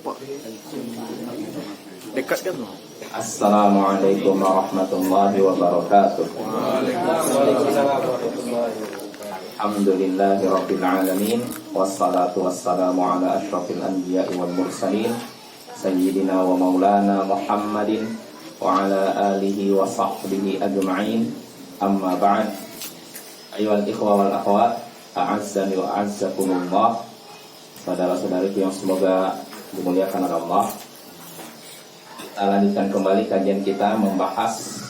Pak. Dekat kan? Assalamualaikum warahmatullahi wabarakatuh. Alhamdulillahi rabbil alamin. Wassalatu wassalamu ala ashrafil anbiya'i wal mursalin Sayyidina wa maulana Muhammadin wa ala alihi wa sahbihi ajma'in. Amma ba'd. Ayyuhal ikhwa wal akhwat, a'azzani wa a'azzakumullah. Saudara-saudariku yang semoga dimuliakan oleh Allah, kita lanjutkan kembali kajian kita membahas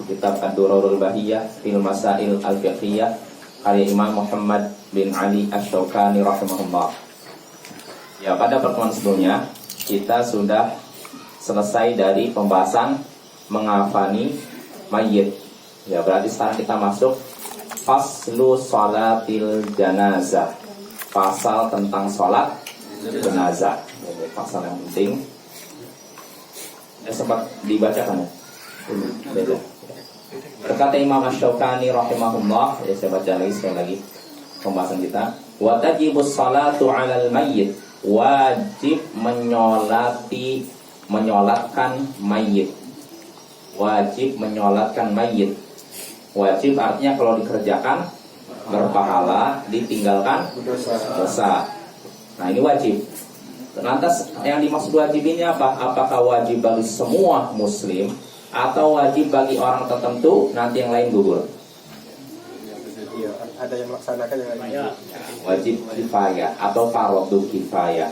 kitab Ad-Durarul Bahiyah fil Masail Al-Fiqhiyah karya Imam Muhammad bin Ali Asy-Syaukani rahimahullah. Ya, pada pertemuan sebelumnya kita sudah selesai dari pembahasan mengafani mayit. Ya, berarti sekarang kita masuk faslu sholatil janazah, pasal tentang sholat jenazah. Ini pasal yang penting. Sempat dibacakan ya? Beda. Berkata Imam Asy-Syaukani rahimahullah, ya saya baca lagi sekali lagi pembahasan kita. Wa tajibus salatu 'alal mayyit, wajib menyolatkan mayit. Wajib menyolatkan mayit. Wajib artinya kalau dikerjakan berpahala, ditinggalkan dosa. Nah, ini wajib. Lantas yang dimaksud wajib ini apa? Apakah wajib bagi semua muslim atau wajib bagi orang tertentu, nanti yang lain gugur? Iya, ada yang melaksanakan yang lain. Wajib kifayah atau fardhu kifayah.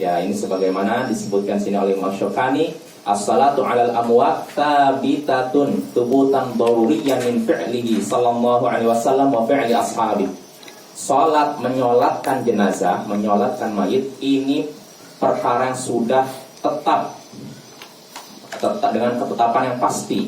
Ya, ini sebagaimana disebutkan sini oleh Imam Syaukani, as-salatu 'alal amwat tabitatun tubutan daruriyyan min fi'lihi sallallahu alaihi wasallam wa fi'li ashabi. Salat, menyolatkan jenazah, menyolatkan mayit, ini perkara yang sudah tetap dengan ketetapan yang pasti.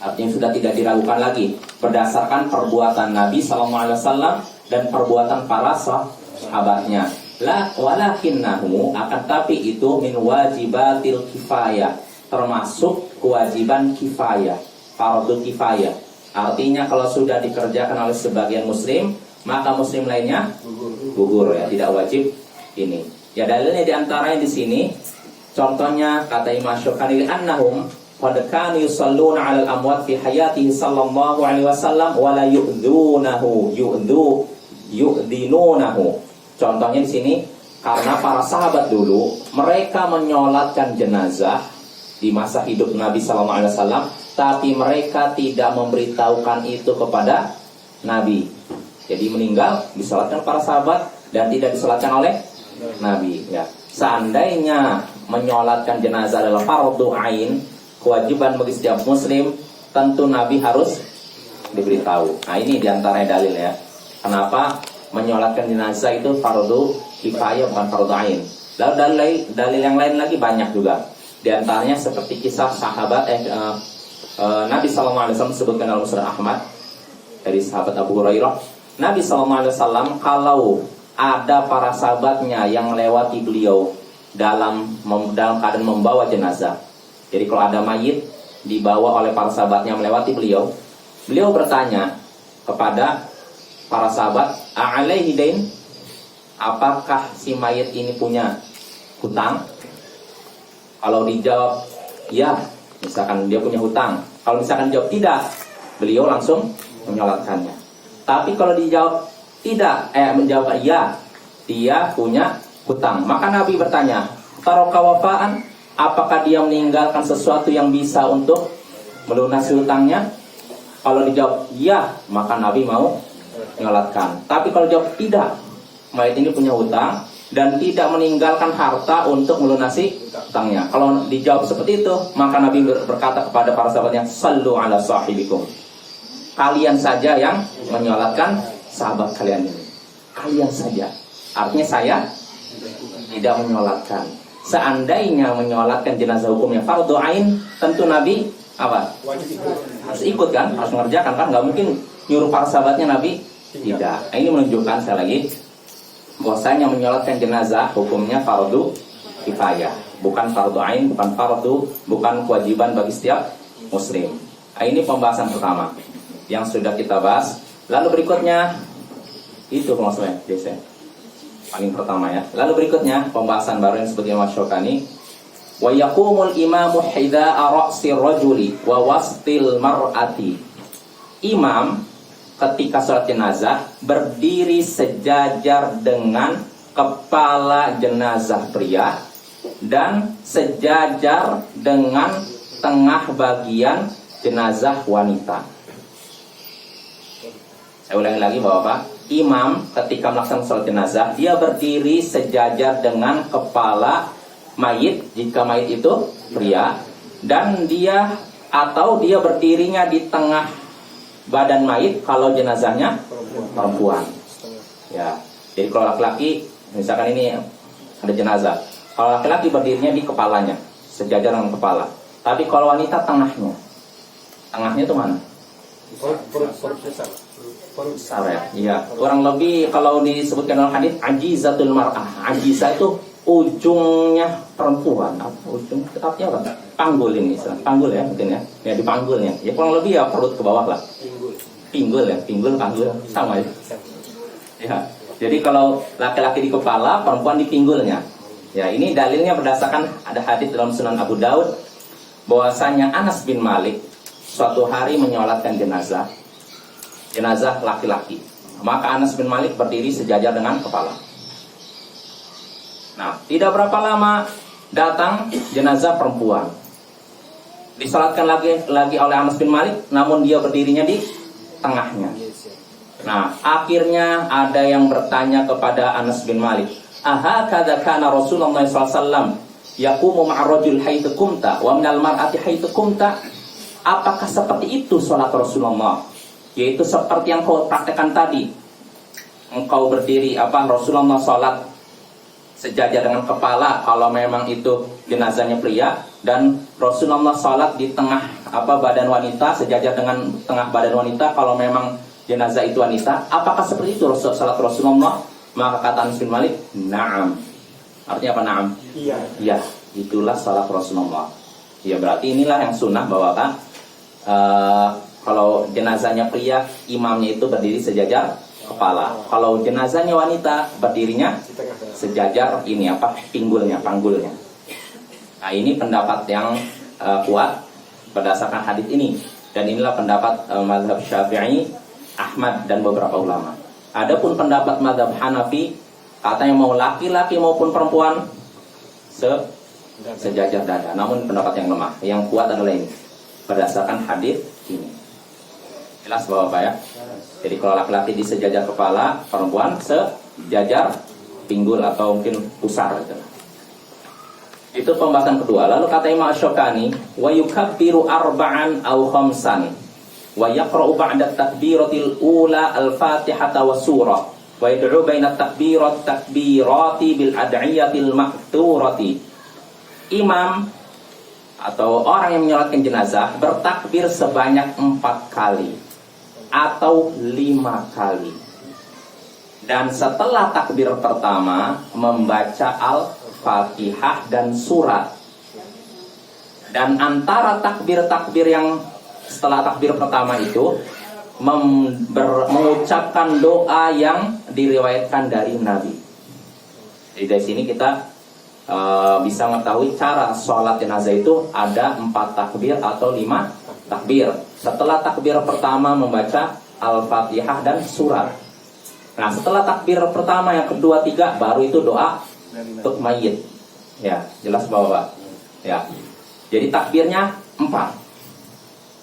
Artinya sudah tidak diragukan lagi berdasarkan perbuatan Nabi SAW dan perbuatan para sahabatnya. La walakinnahu, akan tapi itu min wajibatil kifayah, termasuk kewajiban kifayah, fardhu kifayah. Artinya kalau sudah dikerjakan oleh sebagian muslim, maka muslim lainnya gugur, ya, tidak wajib ini. Ya, dalilnya diantaranya di sini. Contohnya kata Imam Syaukani, annahum qad kanu yusalluna 'alal amwat fi hayatihi sallallahu alaihi wasallam wa la yu'dinunahu. Contohnya di sini, karena para sahabat dulu mereka menyolatkan jenazah di masa hidup Nabi sallallahu alaihi wasallam, tapi mereka tidak memberitahukan itu kepada Nabi. Jadi meninggal disolatkan para sahabat dan tidak disolatkan oleh Nabi. Ya. Seandainya menyolatkan jenazah adalah fardhu ain, kewajiban bagi setiap muslim, tentu Nabi harus diberitahu. Nah, ini diantaranya dalil ya. Kenapa menyolatkan jenazah itu fardhu kifayah bukan fardhu ain. Lalu dalil yang lain lagi banyak juga. Diantaranya seperti kisah sahabat Nabi SAW disebutkan dalam Musnad Ahmad dari sahabat Abu Hurairah. Nabi SAW kalau ada para sahabatnya yang melewati beliau dalam keadaan membawa jenazah. Jadi kalau ada mayit dibawa oleh para sahabatnya melewati beliau, beliau bertanya kepada para sahabat, a'alaihi dain, apakah si mayit ini punya hutang? Kalau dijawab ya, misalkan dia punya hutang. Kalau misalkan jawab tidak, beliau langsung menyolatkannya. Tapi kalau dijawab tidak, menjawab ya, dia punya hutang, maka Nabi bertanya, taraka wafaan, apakah dia meninggalkan sesuatu yang bisa untuk melunasi hutangnya? Kalau dijawab ya, maka Nabi mau menyolatkan. Tapi kalau jawab tidak, mayit ini punya hutang dan tidak meninggalkan harta untuk melunasi hutangnya. Kalau dijawab seperti itu, maka Nabi berkata kepada para sahabatnya, sallu ala sahibikum, kalian saja yang menyolatkan sahabat kalian ini. Kalian saja. Artinya saya tidak menyolatkan. Seandainya menyolatkan jenazah hukumnya fardhu ain, tentu Nabi apa? Harus ikut kan? Harus mengerjakan kan? Gak mungkin nyuruh para sahabatnya Nabi tidak. Nah, ini menunjukkan sekali lagi bahwasanya menyolatkan jenazah hukumnya fardhu kifayah, bukan fardhu ain, bukan kewajiban bagi setiap muslim. Nah, ini pembahasan pertama yang sudah kita bahas. Lalu berikutnya itu maksudnya biasanya paling pertama ya. Lalu berikutnya pembahasan baru yang seperti Imam Syaukani, wa yaqumul imamu hida'a ra'sir rajuli wa wastil mar'ati. Imam ketika sholat jenazah berdiri sejajar dengan kepala jenazah pria dan sejajar dengan tengah bagian jenazah wanita. Saya ulangi lagi Bapak, imam ketika melaksanakan sholat jenazah dia berdiri sejajar dengan kepala mayit jika mayit itu pria, dan dia berdirinya di tengah badan mayit kalau jenazahnya perempuan. Ya, jadi kalau laki-laki misalkan ini ada jenazah, kalau laki-laki berdirinya di kepalanya sejajar dengan kepala, tapi kalau wanita tengahnya itu mana? Besar ya, iya. Kurang lebih kalau disebutkan dalam hadis ajizatul mar'ah. Ajizah itu ujungnya perempuan. Ujung artinya apa? Panggul ini, panggul ya mungkin ya. Ya di panggulnya. Ya kurang lebih ya perut ke bawah lah. Pinggul ya, pinggul panggul sama ya. Ya. Jadi kalau laki-laki di kepala, perempuan di pinggulnya. Ya, ini dalilnya berdasarkan ada hadis dalam Sunan Abu Daud bahwasanya Anas bin Malik suatu hari menyolatkan jenazah laki-laki. Maka Anas bin Malik berdiri sejajar dengan kepala. Nah, tidak berapa lama datang jenazah perempuan. Disalatkan lagi oleh Anas bin Malik, namun dia berdirinya di tengahnya. Nah, akhirnya ada yang bertanya kepada Anas bin Malik, "Ahakadza kana Rasulullah sallallahu alaihi wasallam yaqumu ma'a rajul haitsu kumta wa minal mar'ati haitsu kumta?" Apakah seperti itu sholat Rasulullah? Yaitu seperti yang kau praktekkan tadi. Engkau berdiri Rasulullah sholat sejajar dengan kepala kalau memang itu jenazahnya pria, dan Rasulullah sholat di tengah badan wanita sejajar dengan tengah badan wanita kalau memang jenazah itu wanita. Apakah seperti itu sholat Rasulullah? Maka kata Anas bin Malik, na'am. Artinya apa na'am? Iya. Iya, itulah sholat Rasulullah. Ya berarti inilah yang sunnah bahwa kalau jenazahnya pria, imamnya itu berdiri sejajar kepala. Kalau jenazahnya wanita, berdirinya sejajar panggulnya. Nah, ini pendapat yang kuat berdasarkan hadis ini, dan inilah pendapat mazhab Syafi'i, Ahmad dan beberapa ulama. Adapun pendapat mazhab Hanafi, katanya mau laki-laki maupun perempuan sejajar dada. Namun pendapat yang lemah, yang kuat adalah ini berdasarkan hadis ini. Jelas Bapak ya. Jadi kalau laki-laki di sejajar kepala, perempuan sejajar pinggul atau mungkin pusar gitu. Itu pembahasan kedua. Lalu kata Imam Syaukani, wa yukabbiru arba'an aw khamsan wa yaqra'u ba'da takbiratil ula al-Fatihata wa surah wa yad'u baina takbirati bil ad'iyatil ma'thurati. Imam atau orang yang menyolatkan jenazah bertakbir sebanyak 4 kali atau 5 kali, dan setelah takbir pertama membaca Al-Fatihah dan surat. Dan antara takbir-takbir yang setelah takbir pertama itu mengucapkan doa yang diriwayatkan dari Nabi. Jadi dari sini kita bisa mengetahui cara sholat jenazah itu ada 4 takbir atau 5 takbir. Setelah takbir pertama membaca Al-Fatihah dan surat. Nah, setelah takbir pertama, yang kedua, 3 baru itu doa untuk mayit. Ya, jelas Bapak. Ya. Jadi takbirnya 4.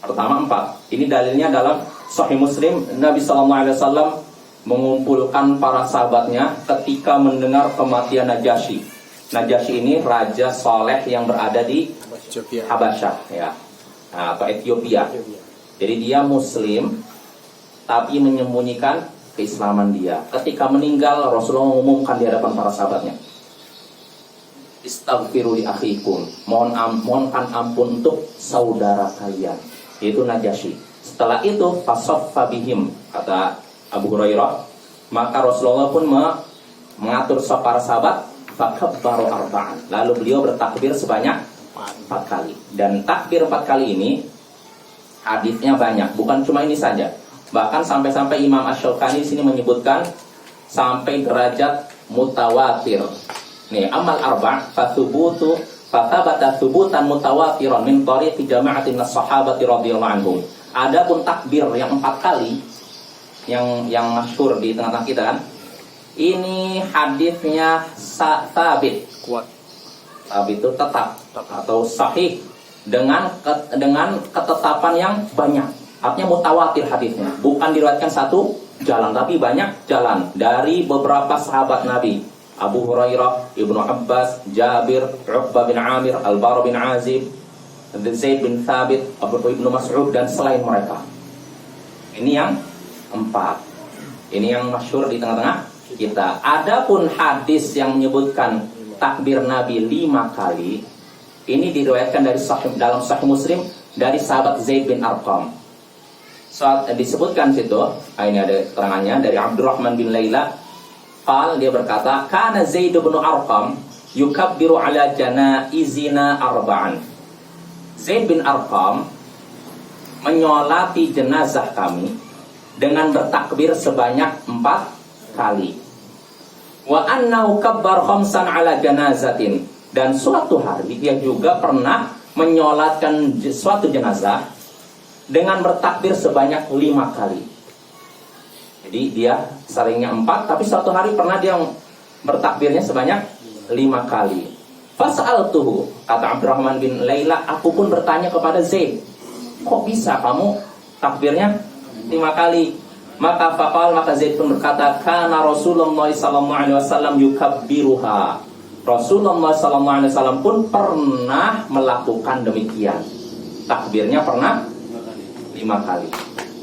Pertama 4. Ini dalilnya dalam Sahih Muslim, Nabi SAW mengumpulkan para sahabatnya ketika mendengar kematian Najasyi. Najasyi ini raja soleh yang berada di Habasyah ya, atau Ethiopia. Jadi dia Muslim tapi menyembunyikan keislaman dia. Ketika meninggal, Rasulullah mengumumkan di hadapan para sahabatnya, istaghfiru li akhikum, mohonkan ampun untuk saudara kalian, yaitu Najasyi. Setelah itu fasaffa bihim, kata Abu Hurairah, maka Rasulullah pun mengatur para sahabat, fakabbaru arba'an, lalu beliau bertakbir sebanyak 4 kali. Dan takbir 4 kali ini hadisnya banyak, bukan cuma ini saja. Bahkan sampai-sampai Imam Asy-Syaukani di sini menyebutkan sampai derajat mutawatir. Nih, amal arba' fathabata thubutan mutawatiran min tariqi jama'atin as-sahabati radhiyallahu anhum. Adapun takbir yang 4 kali yang masyhur di tengah-tengah kita kan. Ini hadisnya sabit. Kuat. Sabit itu tetap atau sahih dengan ketetapan yang banyak. Artinya mutawatir hadisnya. Bukan diriwayatkan satu jalan tapi banyak jalan dari beberapa sahabat Nabi. Abu Hurairah, Ibnu Abbas, Jabir, Uqbah bin Amir, Al-Bara bin Azib, Zaid bin Thabit, Ibnu Mas'ud dan selain mereka. Ini yang 4. Ini yang masyhur di tengah-tengah kita. Adapun hadis yang menyebutkan takbir Nabi 5 kali, ini diriwayatkan dalam Sahih Muslim dari sahabat Zaid bin Arqam. Disebutkan situ, ini ada keterangannya dari Abdurrahman bin Laila. Dia berkata, "Kana Zaid bin Arqam yukabbiru ala janaizina arba'an." Zaid bin Arqam menyolati jenazah kami dengan bertakbir sebanyak 4 kali. Wa annahu kabbar khamsan ala janazatin, dan suatu hari dia juga pernah menyolatkan suatu jenazah dengan bertakbir sebanyak 5 kali. Jadi dia seringnya 4, tapi suatu hari pernah dia bertakbirnya sebanyak 5 kali. Fas'altuhu, kata Abdurrahman bin Laila, aku pun bertanya kepada Zaid, kok bisa kamu takbirnya 5 kali? Maka Zaid pun berkata, kana Rasulullah sallallahu alaihi wasallam yukabbiruha. Rasulullah sallallahu alaihi wasallam pun pernah melakukan demikian. Takbirnya pernah 5 kali.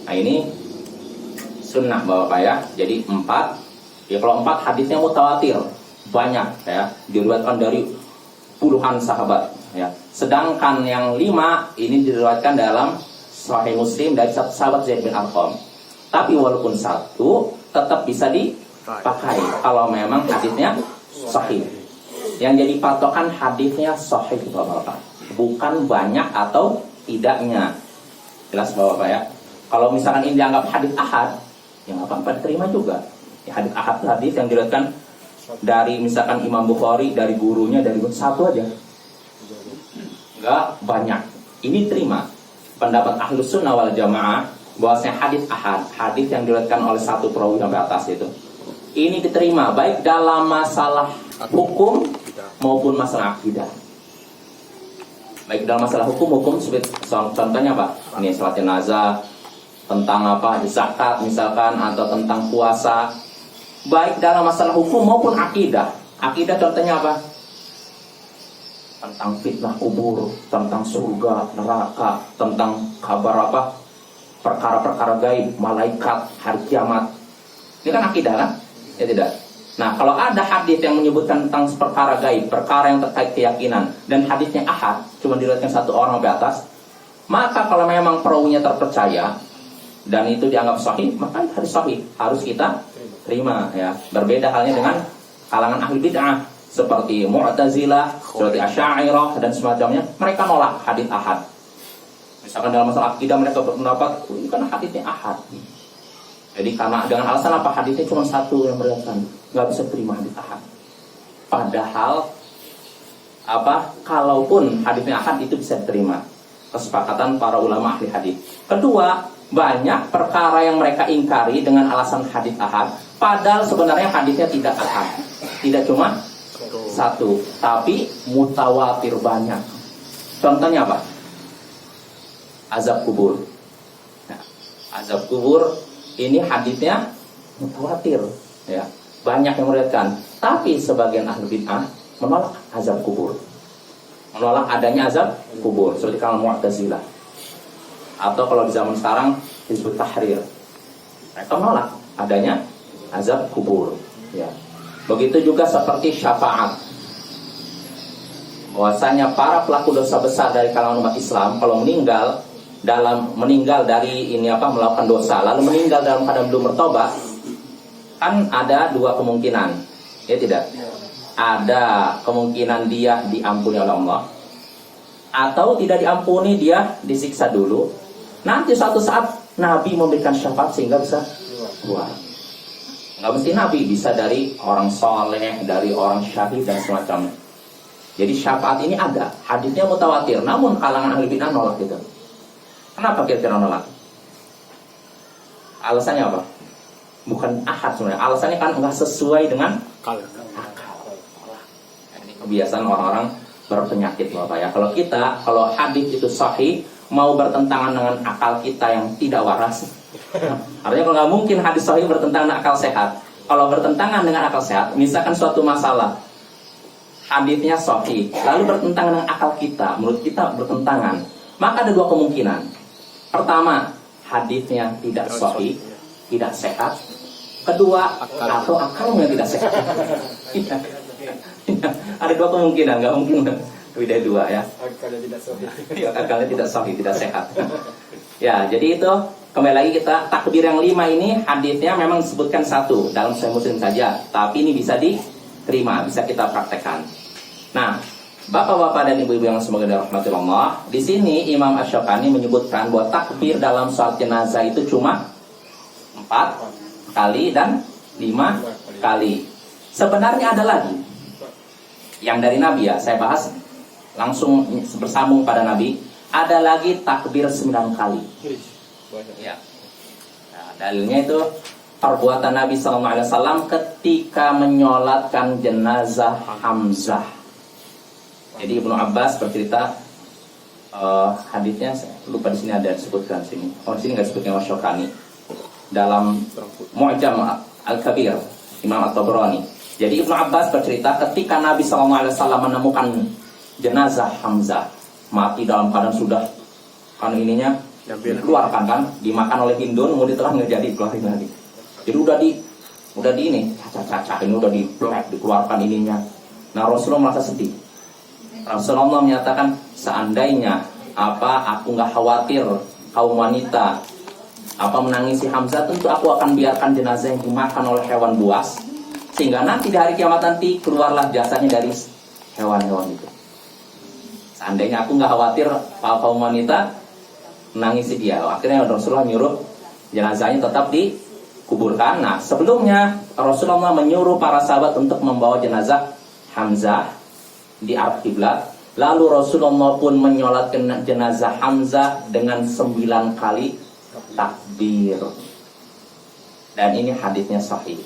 Nah, ini sunnah Bapak ya. Jadi 4. Ya kalau 4 hadisnya mutawatir, banyak ya, diriwayatkan dari puluhan sahabat ya. Sedangkan yang 5 ini diriwayatkan dalam Sahih Muslim dari sahabat Zaid bin Arqam. Tapi walaupun 1 tetap bisa dipakai kalau memang hadisnya sahih. Yang jadi patokan hadisnya sahih Bapak, bukan banyak atau tidaknya. Jelas Bapak ya. Kalau misalkan ini dianggap hadis ahad, ya nggak apa-apa, diterima juga. Ya, hadis ahad hadis yang diriwayatkan dari misalkan Imam Bukhari, dari gurunya, dari satu aja, nggak banyak. Ini terima. Pendapat Ahlus Sunnah wal Jamaah bahwasanya hadis ahad, hadis yang diriwayatkan oleh satu perawi sampai atas itu, ini diterima baik dalam masalah hukum maupun masalah akidah. Baik dalam masalah hukum contohnya apa? Ini salat jenazah, tentang apa? Zakat misalkan, atau tentang puasa. Baik dalam masalah hukum maupun akidah. Akidah contohnya apa? Tentang fitnah kubur, tentang surga, neraka, tentang kabar apa? Perkara-perkara gaib, malaikat, hari kiamat. Ini kan akidah kan? Ya tidak. Nah, kalau ada hadis yang menyebutkan tentang perkara gaib, perkara yang terkait keyakinan, dan hadisnya ahad, cuma diriwayatkan 1 orang sampai atas, maka kalau memang perawinya terpercaya dan itu dianggap sahih, maka harus sahih, harus kita terima ya. Berbeda halnya dengan kalangan ahli bid'ah seperti Mu'tazilah, seperti Asy'ariyah dan semacamnya, mereka nolak hadis ahad. Misalkan dalam masalah akidah mereka berpendapat ini kan hadisnya ahad. Jadi karena dengan alasan apa? Hadisnya cuma 1 yang meriwayatkan, nggak bisa terima hadis ahad. Padahal apa? Kalaupun hadisnya ahad itu bisa diterima. Kesepakatan para ulama ahli hadis. Kedua, banyak perkara yang mereka ingkari dengan alasan hadis ahad, padahal sebenarnya hadisnya tidak ahad. Tidak cuma 1, tapi mutawatir banyak. Contohnya apa? Azab kubur. Nah, azab kubur ini hadisnya mutawatir ya. Banyak yang meriwayatkan, tapi sebagian ahli bid'ah menolak azab kubur. Menolak adanya azab kubur seperti kalangan Mu'tazilah. Atau kalau di zaman sekarang Hizbut Tahrir, mereka menolak adanya azab kubur ya. Begitu juga seperti syafaat. Bahwasanya para pelaku dosa besar dari kalangan umat Islam kalau meninggal dari ini apa, melakukan dosa lalu meninggal dalam keadaan belum bertobat, kan ada 2 kemungkinan. Ya tidak? Ada kemungkinan dia diampuni oleh Allah, atau tidak diampuni, dia disiksa dulu. Nanti suatu saat Nabi memberikan syafaat sehingga bisa keluar. Nggak mesti nabi, bisa dari orang soleh, dari orang syahid dan semacamnya. Jadi syafaat ini ada, hadisnya mutawatir, namun kalangan ahli bid'ah nolak gitu. Kenapa kira-kira nolak? Alasannya apa? Bukan ahad sebenarnya. Alasannya kan nggak sesuai dengan akal. Ini kebiasaan orang-orang berpenyakit Bapak ya. Kalau hadis itu sahih, mau bertentangan dengan akal kita yang tidak waras. Artinya kalau nggak mungkin hadis sahih bertentangan dengan akal sehat. Kalau bertentangan dengan akal sehat, misalkan suatu masalah, hadisnya sahih, lalu bertentangan dengan akal kita, menurut kita bertentangan, maka ada dua kemungkinan. Pertama, hadisnya tidak sahih, tidak sehat. Kedua, atau akalnya tidak sehat. Ada dua kemungkinan, nggak mungkin beda dua ya. Akalnya tidak sahih. Akalnya tidak sahih, tidak sehat. Ya, jadi itu kembali lagi kita takbir yang 5 ini hadisnya memang disebutkan satu dalam Sahih Muslim saja, tapi ini bisa diterima, bisa kita praktekkan. Nah, bapak-bapak dan ibu-ibu yang semoga dirahmati Allah, di sini Imam Asy-Syaukani menyebutkan bahwa takbir dalam salat jenazah itu cuma 4 kali dan 5 kali. Sebenarnya ada lagi yang dari Nabi ya, saya bahas langsung bersambung pada Nabi. Ada lagi takbir 9 kali. Ya. Nah, dalilnya itu perbuatan Nabi SAW ketika menyolatkan jenazah Hamzah. Jadi Ibnu Abbas bercerita, hadisnya saya lupa di sini ada disebutkan sini. Oh, di sini nggak disebutkan Asy-Syaukani dalam Mu'jam Al-Kabir Imam At-Tabrani. Jadi Ibnu Abbas bercerita ketika Nabi SAW menemukan jenazah Hamzah mati dalam keadaan sudah kan ininya dikeluarkan kan, dimakan oleh Hindun, mau ditelan nggak jadi keluarin lagi. Jadi udah di ini caca ini udah dikeluarkan ininya. Nah Rasulullah merasa sedih. Rasulullah menyatakan seandainya aku nggak khawatir kaum wanita menangisi Hamzah, tentu aku akan biarkan jenazah yang dimakan oleh hewan buas, sehingga nanti di hari kiamat nanti keluarlah jasanya dari hewan-hewan itu. Seandainya aku nggak khawatir kaum wanita menangisi dia, akhirnya Rasulullah nyuruh jenazahnya tetap dikuburkan. Nah sebelumnya Rasulullah menyuruh para sahabat untuk membawa jenazah Hamzah di arah kiblat. Lalu Rasulullah pun menyolatkan jenazah Hamzah dengan 9 kali takbir. Dan ini hadisnya sahih.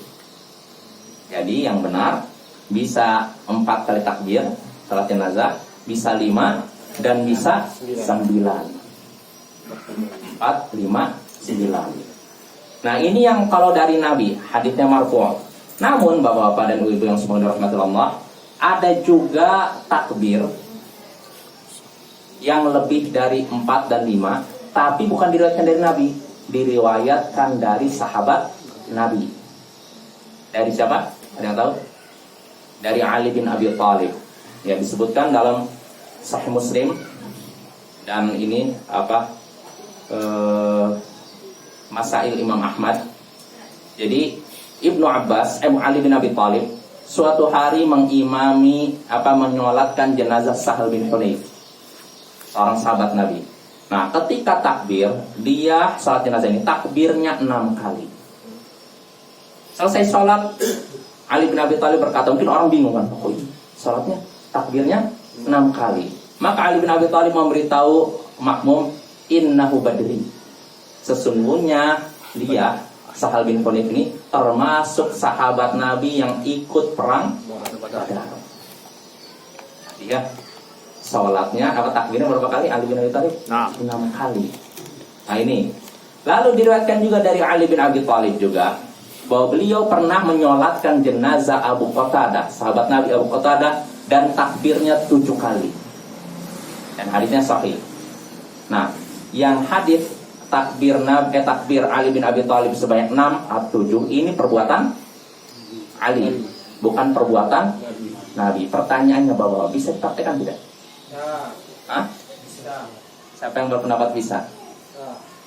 Jadi yang benar bisa 4 kali takbir salat jenazah, bisa 5 dan bisa 9. 4, 5, 9. Nah ini yang kalau dari Nabi, hadisnya marfu'. Namun bapak-bapak dan ibu-ibu yang semoga dirahmati Allah, ada juga takbir yang lebih dari 4 dan 5, tapi bukan diriwayatkan dari Nabi, diriwayatkan dari sahabat Nabi. Dari siapa? Ada yang tahu? Dari Ali bin Abi Thalib. Ya disebutkan dalam Sahih Muslim, dan ini Masail Imam Ahmad. Jadi Ibnu Abbas, Ali bin Abi Thalib suatu hari mengimami menyolatkan jenazah Sahal bin Hunayf, seorang sahabat Nabi. Nah, ketika takbir, dia salat jenazah ini takbirnya 6 kali. Selesai sholat, Ali bin Abi Thalib berkata, mungkin orang bingung kan, oh ini sholatnya takbirnya 6 kali. Maka Ali bin Abi Thalib memberitahu makmum, innahu badri, sesungguhnya dia Sahal bin Hunayf ini termasuk sahabat Nabi yang ikut perang Badar. Dia sholatnya takbirnya berapa kali Ali bin Abi Thalib? 6 kali. Nah ini. Lalu diriwayatkan juga dari Ali bin Abi Thalib juga bahwa beliau pernah menyolatkan jenazah Abu Qatadah, sahabat Nabi Abu Qatadah, dan takbirnya 7 kali. Dan hadisnya sahih. Nah, yang hadis takbir Ali bin Abi Thalib sebanyak 6 atau 7 ini perbuatan Ali, bukan perbuatan Nabi. Pertanyaannya bahwa bisa dipraktekkan tidak? Hah? Bisa. Siapa yang berpendapat bisa?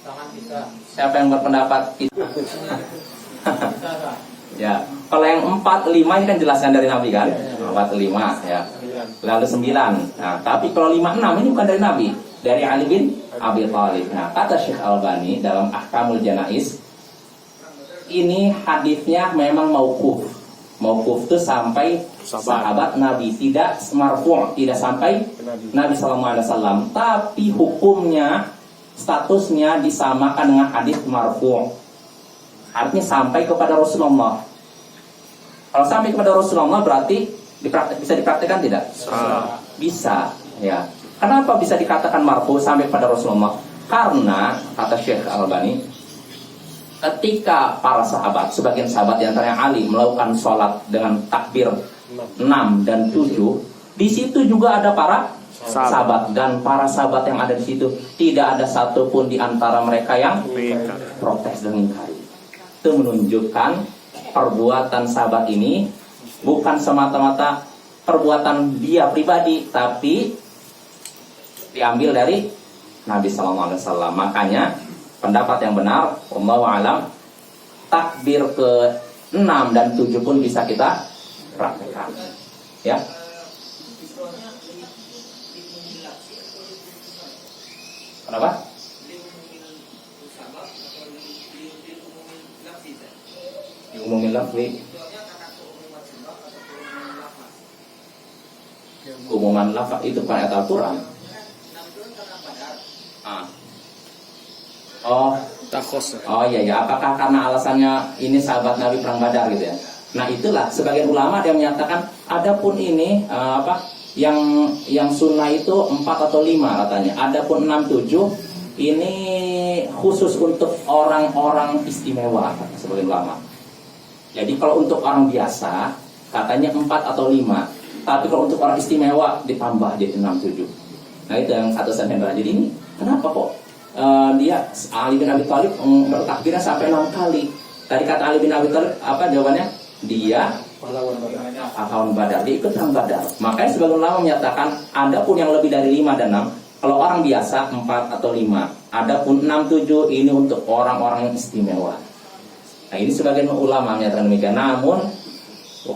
Sangat bisa. Siapa yang berpendapat bisa? Bisa. Ya, kalau yang 4, 5 ini kan jelaskan dari Nabi kan? 4, 5 ya. Lalu 9. Nah, tapi kalau 5, 6 ini bukan dari Nabi, dari Ali bin Abi Thalib. Nah, kata Syekh Albani dalam Ahkamul Janaiz, ini hadisnya memang mauquf. Mauquf itu sampai sahabat Nabi, tidak marfu', tidak sampai Nabi SAW. Tapi hukumnya, statusnya disamakan dengan hadis marfu'. Artinya sampai kepada Rasulullah. Kalau sampai kepada Rasulullah berarti bisa dipraktikkan tidak? Bisa, ya. Kenapa bisa dikatakan marfu' sampai kepada Rasulullah? Karena kata Syekh Al-Albani, ketika para sahabat, sebagian sahabat di antaranya Ali melakukan sholat dengan takbir 6 dan 7, di situ juga ada para sahabat, dan para sahabat yang ada di situ tidak ada satupun di antara mereka yang protes dan ingkari. Itu menunjukkan perbuatan sahabat ini bukan semata-mata perbuatan dia pribadi, tapi diambil dari Nabi SAW. Makanya pendapat yang benar, wallahu a'lam, takbir ke 6 dan 7 pun bisa kita praktekkan. Ya. Kenapa? Diumumin lafzi. Umuman lafaz itu bukan ayat Al-Quran. Oh iya. Apakah karena alasannya ini sahabat Nabi perang Badar gitu ya? Nah itulah sebagian ulama yang menyatakan adapun ini yang sunnah itu 4 atau 5 katanya. Adapun 6, 7 ini khusus untuk orang-orang istimewa kata sebagian ulama. Jadi kalau untuk orang biasa katanya 4 atau 5. Tapi kalau untuk orang istimewa ditambah jadi 6, 7. Nah itu yang satu sentral. Jadi ini kenapa kok dia Ali bin Abi Thalib bertakbirnya sampai 6 kali? Tadi kata Ali bin Abi Thalib apa jawabannya? Dia pahlawan Badar, dia ikut perang Badar. Makanya sebagian ulama menyatakan adapun yang lebih dari 5 dan 6, kalau orang biasa 4 atau 5. Adapun 6, 7 ini untuk orang-orang yang istimewa. Nah ini sebagian ulama menyatakan demikian. Namun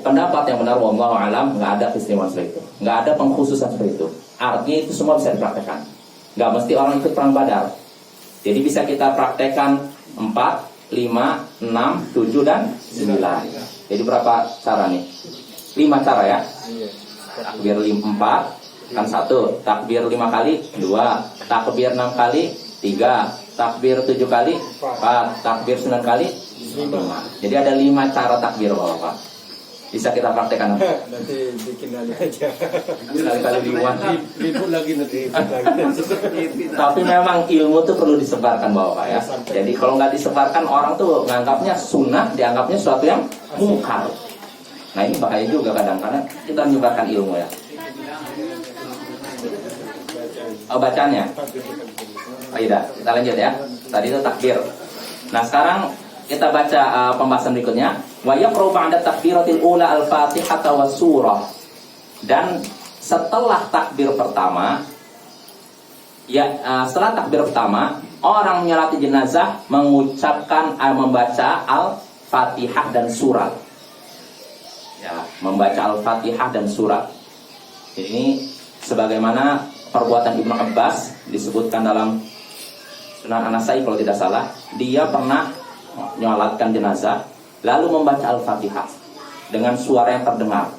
pendapat yang benar wallahu alam, nggak ada keistimewaan seperti itu, nggak ada pengkhususan seperti itu. Artinya itu semua bisa dipraktekkan. Nggak mesti orang ikut perang Badar. Jadi bisa kita praktekkan 4, 5, 6, 7 dan 9. Jadi berapa cara nih? 5 cara ya. Takbir 4 kan 1, takbir 5 kali 2, takbir 6 kali 3, takbir 7 kali 4, takbir 9 kali 5. Jadi ada 5 cara takbir Bapak. Bisa kita praktekkan. Nanti bikin lagi aja. Kali-kali dimuat. Ribut lagi nanti. Tapi memang ilmu itu perlu disebarkan Bapak ya. Jadi kalau nggak disebarkan orang tuh nganggapnya sunnah, dianggapnya sesuatu yang mungkar. Nah ini bahaya juga kadang-kadang kita menyebarkan ilmu ya. Bacanya. Iya, kita lanjut ya. Tadi itu takbir. Nah sekarang kita baca pembahasan berikutnya. Wa yaqra'u ba'da takbiratil ula al-Fatihah wa surah. Dan setelah takbir pertama, setelah takbir pertama, orang menyolati jenazah mengucapkan membaca al-Fatihah dan surat. Ya, membaca al-Fatihah dan surat. Ini sebagaimana perbuatan Ibnu Abbas disebutkan dalam Sunan An-Nasai kalau tidak salah, dia pernah menyolatkan jenazah lalu membaca al-Fatihah dengan suara yang terdengar.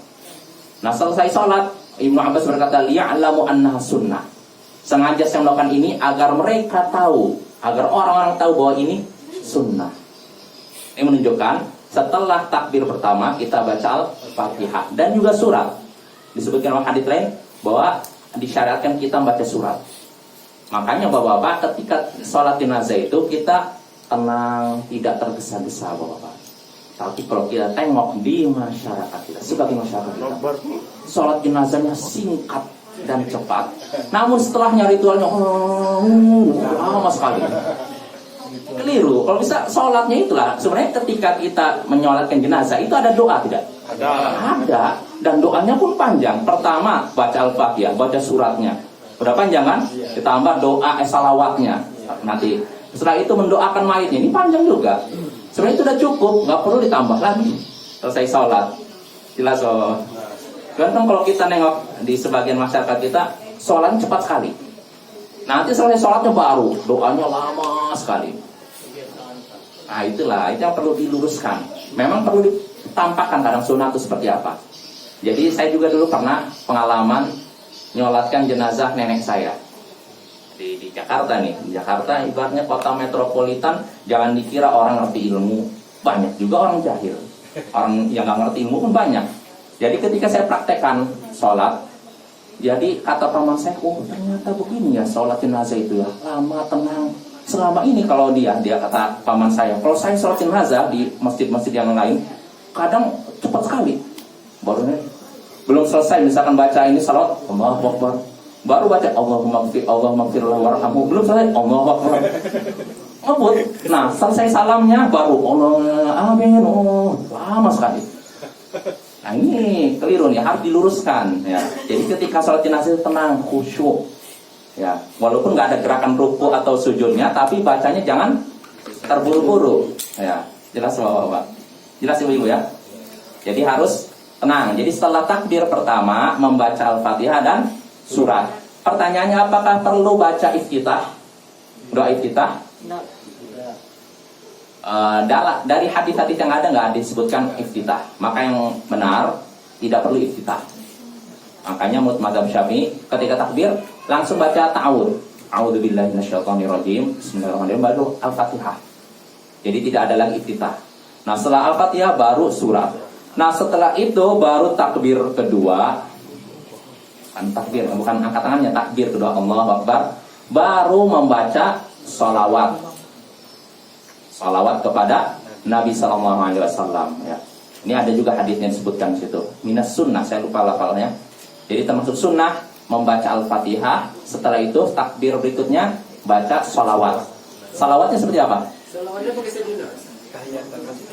Nah selesai sholat, Ibnu Abbas berkata, liya'lamu annaha sunnah. Sengaja saya melakukan ini agar mereka tahu, agar orang-orang tahu bahwa ini sunnah. Ini menunjukkan setelah takbir pertama kita baca al-Fatihah dan juga surat. Disebutkan dalam hadits lain bahwa disyariatkan kita membaca surat. Makanya bapak-bapak ketika sholat jenazah itu kita tenang, tidak tergesa-gesa bapak-bapak. Tapi kalau kita tengok di masyarakat kita, sebagai masyarakat kita, sholat jenazahnya singkat dan cepat. Namun setelahnya ritualnya lama sekali. Keliru. Kalau bisa sholatnya itulah. Sebenarnya ketika kita menyolatkan jenazah itu ada doa tidak? Ada. Dan doanya pun panjang. Pertama baca al-Fatihah, baca suratnya. Udah panjang kan? Ditambah doa salawatnya. Nanti setelah itu mendoakan mayitnya. Ini panjang juga. Sebenarnya itu udah cukup, nggak perlu ditambah lagi. Selesai sholat. Jelas oh. Kan kalau kita nengok di sebagian masyarakat kita, sholatnya cepat sekali. Nanti selesai sholatnya baru, doanya lama sekali. Nah itulah, itu yang perlu diluruskan. Memang perlu ditampakkan kadang sunnah itu seperti apa. Jadi saya juga dulu pernah pengalaman nyolatkan jenazah nenek saya di Jakarta nih. Di Jakarta ibaratnya kota metropolitan, jangan dikira orang ngerti ilmu, banyak juga orang jahil. Orang yang nggak ngerti ilmu pun banyak. Jadi ketika saya praktekkan sholat, jadi kata paman saya, oh ternyata begini ya sholat jenazah itu ya, lama, tenang. Selama ini kalau dia kata paman saya, kalau saya sholat jenazah di masjid-masjid yang lain, kadang cepat sekali. Belum selesai misalkan baca ini salat, Allahu Akbar, baru baca Allahumma gfir lahu warhamhu, belum selesai Allahu Akbar. Ngebut. Nah, selesai salamnya baru Allah amin. Oh, lama sekali. Nah, ini keliru nih, harus diluruskan ya. Jadi ketika sholat jenazah tenang, khusyuk. Ya, walaupun nggak ada gerakan ruku atau sujudnya, tapi bacanya jangan terburu-buru. Ya, jelas Bapak-bapak. Jelas Ibu-ibu ya. Jadi harus tenang. Jadi setelah takbir pertama membaca Al-Fatihah dan surat. Pertanyaannya, apakah perlu baca iftitah? Doa iftitah? Dari hadis-hadis yang ada nggak disebutkan iftitah. Maka yang benar tidak perlu iftitah. Makanya menurut mazhab Syafi'i ketika takbir langsung baca ta'awudz. A'udzubillahi minasyaitonirrajim. Bismillahirrahmanirrahim, baru Al-Fatihah. Jadi tidak ada lagi iftitah. Nah, setelah Al-Fatihah baru surat. Nah, setelah itu baru takbir kedua. Takbir, bukan angkat tangannya, takbir kedua Allahu Akbar. Baru membaca sholawat. Sholawat kepada Nabi SAW ya. Ini ada juga hadisnya disebutkan di situ. Minas sunnah, saya lupa lafalnya. Jadi termasuk sunnah membaca Al-Fatihah. Setelah itu takbir berikutnya baca sholawat. Sholawatnya seperti apa? Sholawatnya pakai sejudah.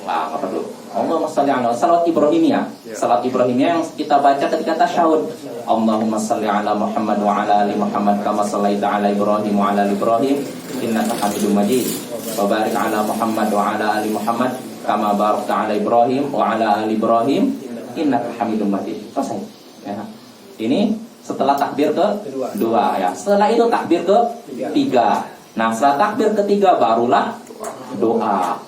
Wah, apa dulu? Allahumma sholli ala salat Ibrahimiyah. Salat Ibrahimiyah yang kita baca ketika tasyahud. Allahumma sholli ala Muhammad wa ala ali Muhammad kama shallaita ala Ibrahim wa ala ali Ibrahim innaka Hamidum Majid. Wa barik ala Muhammad wa ala ali Muhammad kama barakta ala Ibrahim wa ala ali Ibrahim innaka Hamidum Majid. Selesai. Ya. Ini setelah takbir kedua ya. Setelah itu takbir ketiga. Nah, setelah takbir ketiga barulah doa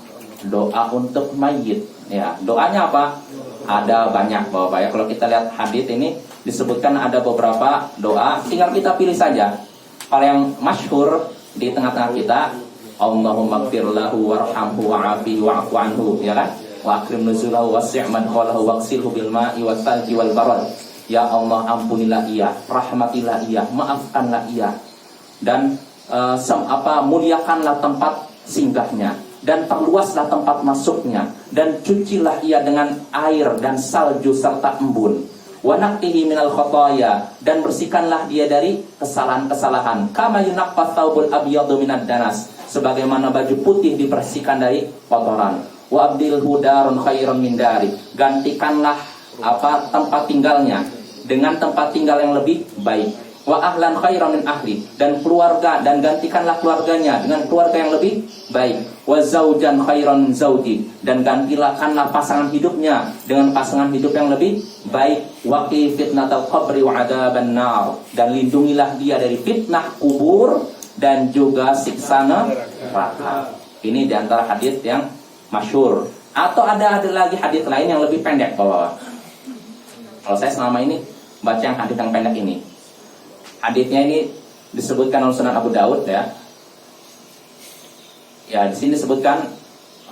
untuk mayit ya. Doanya apa? Ada banyak Bapak ya. Kalau kita lihat hadis ini disebutkan ada beberapa doa, tinggal kita pilih saja. Kalau yang masyhur di tengah-tengah kita, Allahumma gfir lahu warhamhu wa'afihi wa'fu anhu, ya kan? Wa akrim nuzulahu wasi' madkhalahu waghsilhu bil ma'i wat thalji wal barad. Ya Allah, ampunilah ia, rahmatilah ia, maafkanlah ia, dan muliakanlah tempat singgahnya, dan perluaslah tempat masuknya, dan cucilah ia dengan air dan salju serta embun. Wa naqqihi minal khotoya, dan bersihkanlah dia dari kesalahan-kesalahan. Kama yunaqqat thawbul abyadu minad danas, sebagaimana baju putih dibersihkan dari kotoran. Wa abdilhu darun khairan min dari, gantikanlah tempat tinggalnya dengan tempat tinggal yang lebih baik. Wa ahlan khairan min ahli, dan keluarga, dan gantikanlah keluarganya dengan keluarga yang lebih baik. Wa zaujan khairan min zauji, dan gantikanlah pasangan hidupnya dengan pasangan hidup yang lebih baik. Wa qi fitnatal qabri wa adzaban nar, dan lindungilah dia dari fitnah kubur dan juga siksa neraka. Ini di antara hadis yang masyhur. Atau ada lagi hadis lain yang lebih pendek kalau saya selama ini baca yang hadis yang pendek ini. Hadisnya ini disebutkan oleh Sunan Abu Daud ya. Ya, di sini disebutkan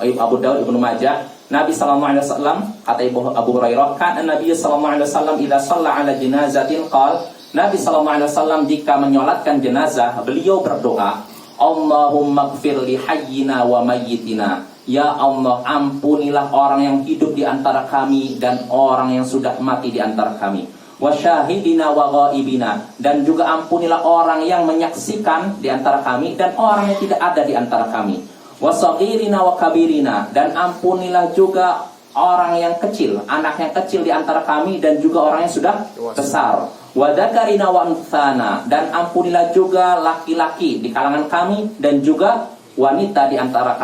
Abu Daud, Ibnu Majah, Nabi sallallahu alaihi wasallam, kata Abu Hurairah, kan Nabi sallallahu alaihi wasallam idza shalla ala janazatin qala, Nabi sallallahu alaihi wasallam jika menyolatkan jenazah, beliau berdoa, Allahumma gfir li hayyina wa mayyitina. Ya Allah, ampunilah orang yang hidup di antara kami dan orang yang sudah mati di antara kami. Wa syahidina wa ghaibina, dan juga ampunilah orang yang menyaksikan di antara kami dan orang yang tidak ada di antara kami. Wa saghirina wa kabirina, dan ampunilah juga orang yang kecil, anak yang kecil di antara kami dan juga orang yang sudah besar. Wa dzakarina wa untsana, dan ampunilah juga laki-laki di kalangan kami dan juga wanita di antara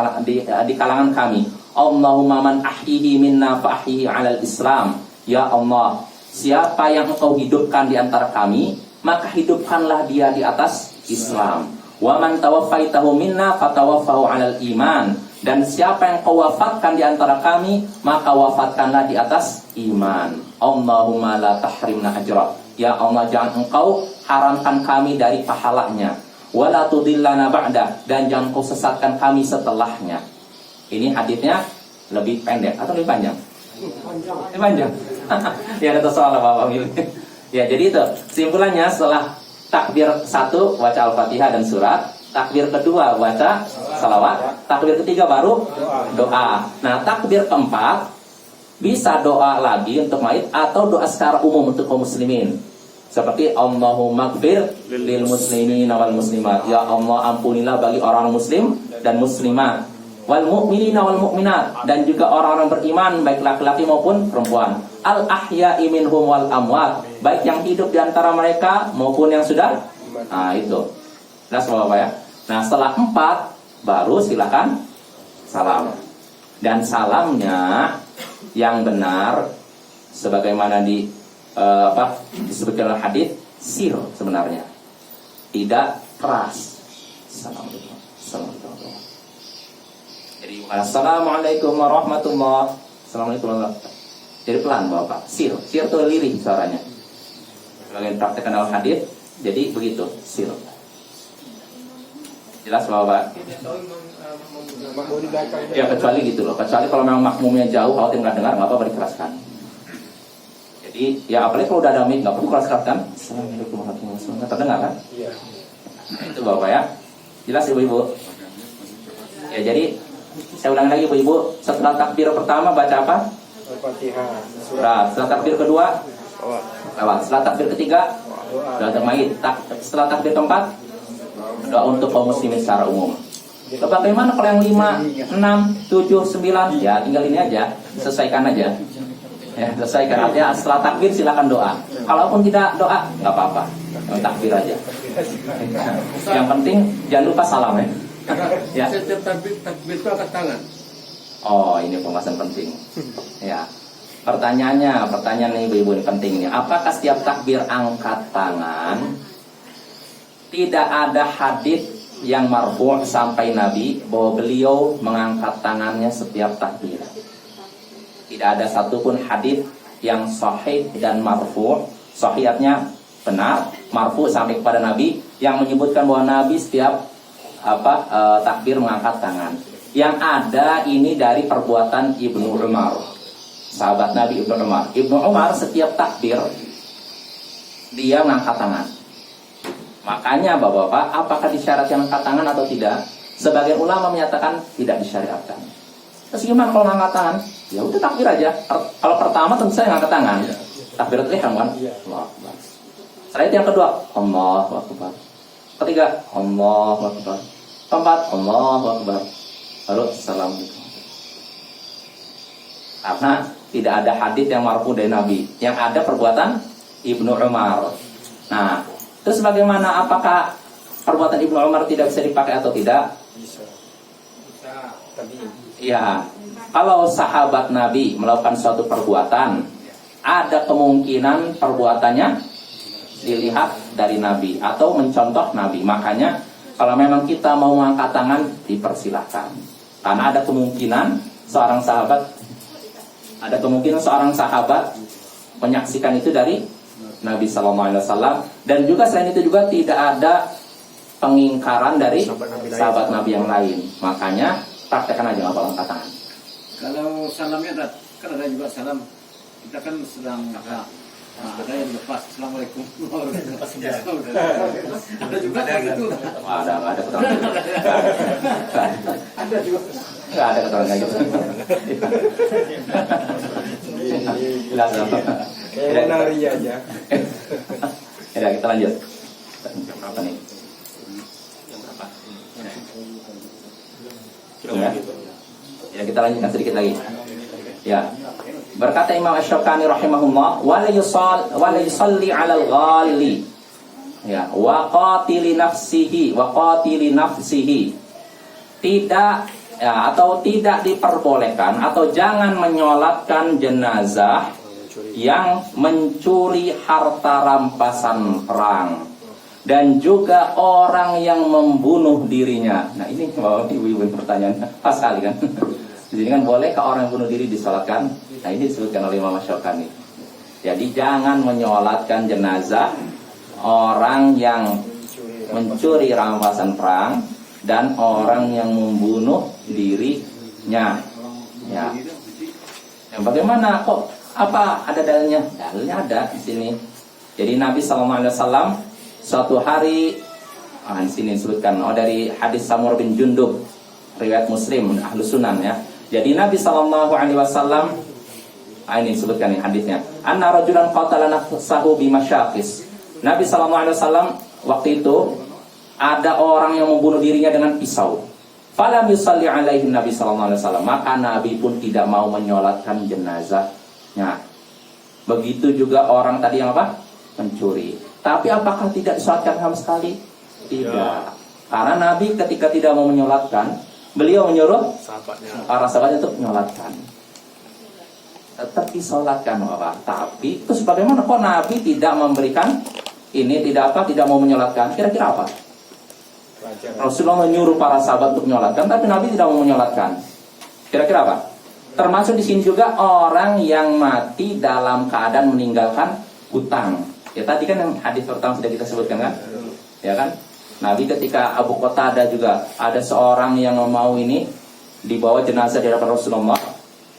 di kalangan kami. Allahumma man ahyihi minna fa ahyihi 'alal Islam. Ya Allah, siapa yang Engkau hidupkan di antara kami, maka hidupkanlah dia di atas Islam. Wa man tawaffaitahu minna fatawaffahu 'alal iman, Dan siapa yang kau wafatkan di antara kami, maka wafatkanlah di atas iman. Allahumma la tahrimna ajra. Ya Allah, jangan engkau haramkan kami dari pahalanya. Wala tudillana ba'da, dan jangan kau sesatkan kami setelahnya. Ini hadisnya lebih pendek atau lebih panjang? Lebih panjang. Ya, ada soal apa-apa gitu. Ya, jadi itu kesimpulannya, setelah takbir 1 baca Al-Fatihah dan surat, takbir kedua baca salawat, takbir ketiga baru doa. Nah, takbir keempat bisa doa lagi untuk mayit atau doa secara umum untuk kaum muslimin. Seperti Allahumma gfir lil muslimin wal muslimat. Ya Allah, ampunilah bagi orang muslim dan muslimat, wal mu'minina wal mu'minat, dan juga orang-orang beriman baik laki-laki maupun perempuan. Al ahya'i minhum wal amwat, baik yang hidup di antara mereka maupun yang sudah. Nah, itu. Jelas Bapak ya. Nah, setelah 4 baru silakan salam. Dan salamnya yang benar sebagaimana disebutkan dalam hadis, sir sebenarnya. Tidak keras. Assalamualaikum. Assalamualaikum. Jadi assalamualaikum warahmatullahi. Assalamualaikum warahmatullahi. Jadi pelan Bapak. Sir itu lirih suaranya. Bagian praktekkan dalam hadis. Jadi begitu, sir. Jelas Bapak? Ya, kecuali gitu loh. Kecuali kalau memang makmumnya jauh, kalau nggak dengar, nggak apa-apa dikeraskan. Jadi ya apalagi kalau udah ada mic, nggak perlu keras-keraskan. Assalamualaikum warahmatullahi wabarakatuh. Terdengar kan? Iya. Itu Bapak ya. Jelas Ibu-ibu? Ya, jadi saya ulang lagi Ibu-ibu. Setelah takbir pertama baca apa? Al-Fatihah. Surat. Setelah takbir kedua, lewat. Setelah takbir ketiga, doa untuk mayit. Setelah takbir keempat, doa untuk kaum muslimin secara umum. Bagaimana kalau yang 5, 6, 7, 9? Ya tinggal ini aja, selesaikan aja. Ya, selesaikan artinya setelah takbir silakan doa. Kalaupun tidak doa, nggak apa-apa, takbir aja. Yang penting jangan lupa salam ya. Ya. Setiap takbir itu angkat tangan. Oh, ini pembahasan penting. Ya. Pertanyaan nih ibu-ibu ini penting nih. Apakah setiap takbir angkat tangan? Tidak ada hadis yang marfu' sampai Nabi bahwa beliau mengangkat tangannya setiap takbir. Tidak ada satupun hadis yang sahih dan marfu', sahihnya benar, marfu' sampai kepada Nabi yang menyebutkan bahwa Nabi setiap takbir mengangkat tangan. Yang ada ini dari perbuatan Ibnu Umar, sahabat Nabi Ibnu Umar. Ibnu Umar setiap takbir dia mengangkat tangan. Makanya Bapak-bapak, apakah disyaratkan angkat tangan atau tidak? Sebagian ulama menyatakan tidak disyariatkan. Terus gimana kalau ngangkat tangan? Ya udah takbir aja. Kalau pertama tentu saya ngangkat tangan. Takbiratul ihram kan? Allahu Akbar. Setelah itu yang kedua, Allahu Akbar. Ketiga, Allahu Akbar. Keempat, Allahu Akbar. Lalu Assalamualaikum. Karena tidak ada hadis yang marfu dari Nabi. Yang ada perbuatan Ibnu Umar. Nah, terus bagaimana? Apakah perbuatan Ibnu Umar tidak bisa dipakai atau tidak? Bisa. Tapi Ya, kalau sahabat Nabi melakukan suatu perbuatan, ada kemungkinan perbuatannya dilihat dari Nabi atau mencontoh Nabi. Makanya kalau memang kita mau mengangkat tangan, dipersilahkan. Karena ada kemungkinan seorang sahabat menyaksikan itu dari Nabi SAW. Dan juga selain itu juga tidak ada pengingkaran dari sahabat Nabi yang lain. Makanya praktekkan aja apa angkat tangan. Kalau salamnya kan ada juga salam. Kita kan sedang ada yang lepas. Assalamualaikum. Ada juga gitu. Ada keterangan. Ada juga. Nggak ada keterangan gitu. Jelas apa? kayak nari aja. Ya, kita lanjut. Jam berapa nih? Jam berapa? Ya, kita lanjutkan sedikit lagi. Ya. Berkata Imam Asy-Syaukani rahimahullah, wa la yusalli 'alal ghali. Ya, wa qatili nafsihi. Tidak ya, atau tidak diperbolehkan atau jangan menyolatkan jenazah yang mencuri harta rampasan perang. dan juga orang yang membunuh dirinya. Nah ini ibu-ibu pertanyaannya pas sekali kan. Di sini kan bolehkah orang yang bunuh diri disolatkan? Nah ini disebutkan oleh Imam Asy-Syaukani. Jadi jangan menyolatkan jenazah orang yang mencuri rampasan perang dan orang yang membunuh dirinya. Ya. Yang bagaimana kok? Apa ada dalilnya? Dalilnya ada di sini. Jadi Nabi SAW suatu hari, di sini disebutkan dari hadis Samur bin Jundub, riwayat Muslim, Ahlus Sunan ya. Jadi Nabi SAW, ini disebutkan nih hadisnya. Anna rajulan qatala nafsahu bimasyaqis. Nabi SAW waktu itu ada orang yang membunuh dirinya dengan pisau. Falam yusalli alaihi Nabi SAW. Maka Nabi pun tidak mau menyolatkan jenazahnya. Begitu juga orang tadi yang apa? Mencuri. Tapi apakah tidak disolatkan sama sekali? Tidak. Karena Nabi ketika tidak mau menyolatkan, beliau menyuruh para sahabat untuk menyolatkan. Tetap disolatkan Bapak. Tapi terus bagaimana kok Nabi tidak memberikan ini, tidak mau menyolatkan? Kira-kira apa? Rasulullah menyuruh para sahabat untuk menyolatkan, tapi Nabi tidak mau menyolatkan. Kira-kira apa? Termasuk di sini juga orang yang mati dalam keadaan meninggalkan hutang. Ya tadi kan yang hadis pertama sudah kita sebutkan kan? Ya kan? Nabi ketika Abu Qatadah juga ada seorang yang mau ini dibawa jenazah di hadapan Rasulullah,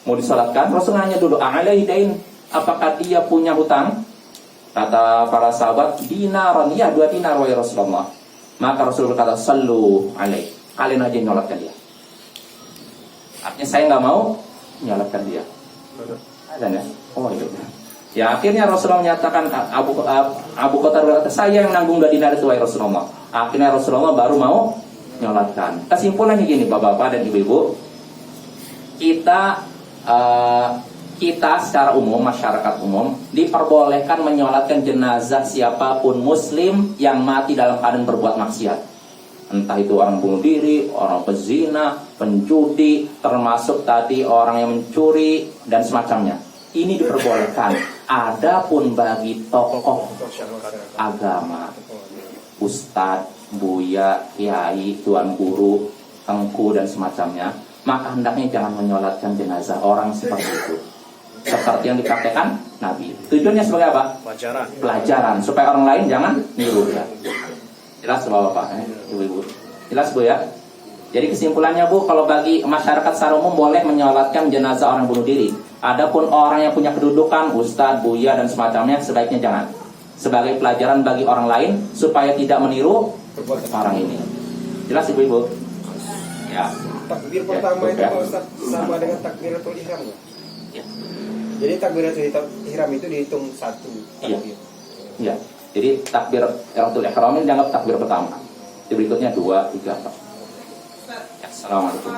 mau disalatkan, Rasul nanya dulu, "Alaihi dain?" Apakah dia punya hutang? Kata para sahabat, "Dinaran." Ya, 2 dinar wahai Rasulullah. Maka Rasulullah berkata, "Sallu alaihi." Kalian aja nyolatkan dia. Artinya saya nggak mau nyolatkan dia. Ada ya? Oh iya. Ya akhirnya Rasulullah menyatakan, Abu Qatadah berkata, "Saya yang nanggung 2 dinar itu wahai Rasulullah." Akhirnya Rasulullah baru mau nyolatkan. Kesimpulannya gini Bapak-bapak dan Ibu-ibu, kita secara umum, masyarakat umum diperbolehkan menyolatkan jenazah siapapun muslim yang mati dalam keadaan berbuat maksiat. Entah itu orang bunuh diri, orang pezina, penjudi, termasuk tadi orang yang mencuri dan semacamnya. Ini diperbolehkan. Adapun bagi tokoh agama, ustadz, buya, kiai, tuan guru, tengku dan semacamnya, maka hendaknya jangan menyolatkan jenazah orang seperti itu. Seperti yang dipraktekkan Nabi. Tujuannya sebagai apa? Pelajaran. Supaya orang lain jangan niru ya. Jelas Bapak, Ibu-ibu. Jelas Bu ya? Jadi kesimpulannya Bu, kalau bagi masyarakat secara umum boleh menyolatkan jenazah orang bunuh diri. Adapun orang yang punya kedudukan, ustadz, buya dan semacamnya, sebaiknya jangan. Sebagai pelajaran bagi orang lain supaya tidak meniru orang ini. Jelas Ibu-ibu? Ya. Takbir pertama itu Pak Ustaz sama dengan takbiratul ihram ya? Ya. Jadi takbiratul ihram itu dihitung 1 takbir. Iya. Jadi takbiratul ihram ini dianggap takbir pertama. Berikutnya 2, 3, 4. Ya, assalamualaikum.